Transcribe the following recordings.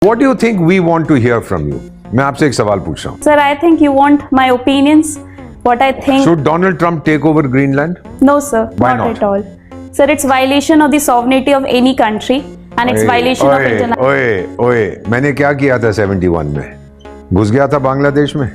What do you think we want to hear from you? मैं आपसे एक सवाल पूछ रहा हूँ. Sir, I think you want my opinions. What I think. Should Donald Trump take over Greenland? No, sir. Why not? At all. Sir, it's violation of the sovereignty of any country and it's violation of international. ओए, मैंने क्या किया था 71 में? घुस गया था बांग्लादेश में?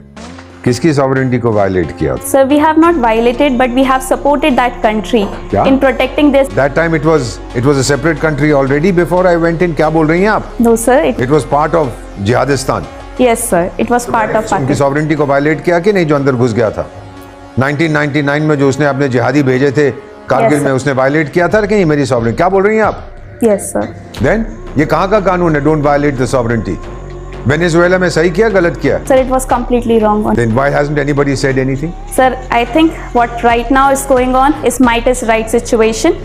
किसकी सॉवरेनिटी को वायलेट किया? Sir, we have not violated, but we have supported that country क्या? in protecting this. That time it was a separate country already before I went in. क्या बोल रही हैं आप? No, sir. It was part of Jihadistan. Yes, sir. It was part of उनकी Pakistan. Sovereignty को violet किया कि नहीं जो अंदर घुस गया था? 1999 में जो उसने अपने जिहादी भेजे थे कारगिल में, उसने वायलेट किया था कि नहीं मेरी सॉवरेनिटी? क्या बोल रही हैं आप? Yes, sir. Then ये कहाँ का कानून है? Don't violate the sovereignty. Venezuela में सही किया, गलत किया? Sir, it was completely wrong. Then why hasn't anybody said anything? Sir, I think what right now is going on is might is right situation,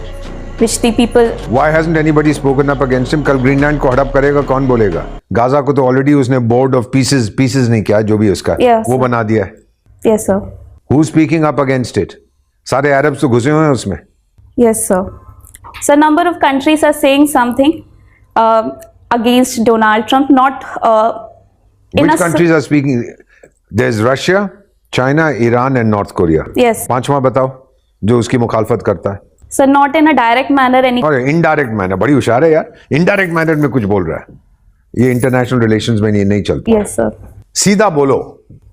which the people. Why hasn't anybody spoken up against him? कल Greenland को हड़प करेगा कौन बोलेगा? Gaza को तो already उसने board of pieces नहीं किया, जो भी उसका Yes, वो sir. बना दिया है. Yes, sir. Who's speaking up against it? सारे अरब्स तो घुसे हुए हैं उसमें. Yes, sir. So, number of countries are saying something against Donald Trump, not in Which a. countries are speaking? There's Russia, China, Iran and North Korea. Yes. पांचवा बताओ जो उसकी मुखालफत करता है. So, not in a direct manner. Any. और indirect manner, बड़ी होशियार है यार. इनडायरेक्ट मैनर में कुछ बोल रहा है. ये इंटरनेशनल रिलेशंस में ये नहीं चलता. Yes, sir. सीधा बोलो.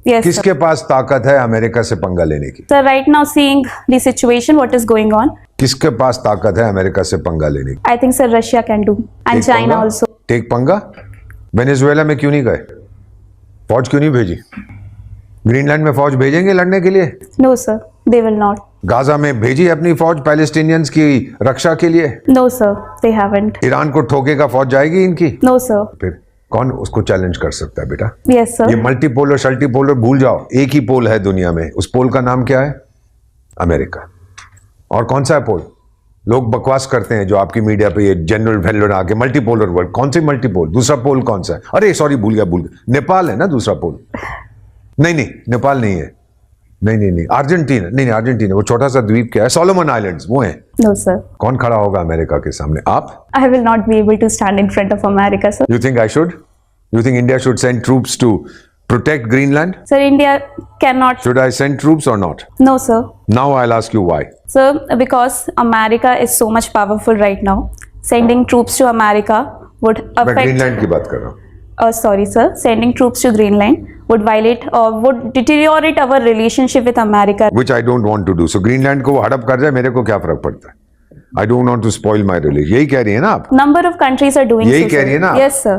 Yes, sir. किसके पास ताकत है अमेरिका से पंगा लेने की? Sir, right now seeing the situation, what is going on, किसके पास ताकत है अमेरिका से पंगा लेने की? I think sir Russia can do and take China पंगा? also. टेक पंगा? वेनेजुएला में क्यों नहीं गए? फौज क्यों नहीं भेजी? ग्रीनलैंड में फौज भेजेंगे लड़ने के लिए? No, sir. They will not. Gaza में भेजी अपनी फौज पैलेस्टीनियंस की रक्षा के लिए? No, sir. They haven't. Iran को ठोकेगा फौज जाएगी इनकी? No, sir. फिर कौन उसको चैलेंज कर सकता है बेटा? Yes, sir. ये मल्टीपोलर शल्टीपोलर भूल जाओ. एक ही पोल है दुनिया में. उस पोल का नाम क्या है? अमेरिका. और कौन सा है पोल? लोग बकवास करते हैं जो आपकी मीडिया पे ये जनरल वेलर आके मल्टीपोलर वर्ल्ड. कौन सी मल्टीपोल? दूसरा पोल कौन सा है? अरे सॉरी भूल गया. नेपाल है ना दूसरा पोल? नहीं नेपाल नहीं है. नहीं अर्जेंटीना. नहीं अर्जेंटीना वो छोटा सा द्वीप क्या है? सोलोमन आइलैंड्स वो है. No, sir. कौन खड़ा होगा अमेरिका के सामने? आप? I will not be able to stand in front of America, sir. You think I should? You think India should send troops to protect Greenland? Sir, India cannot. Should I send troops or not? No, sir. Now I'll ask you why. Sir, because America is so much powerful right now, sending troops to America would मैं affect. Greenland की बात कर रहा हूँ. Sorry, sir. Sending troops to Greenland would violate or would deteriorate our relationship with America. Which I don't want to do. So Greenland को वो हड़प कर जाए मेरे को क्या फर्क पड़ता है? I don't want to spoil my relationship. यही कह रही है ना आप? Number of countries are doing यही so, कह sir. रही है ना आप? Yes, sir.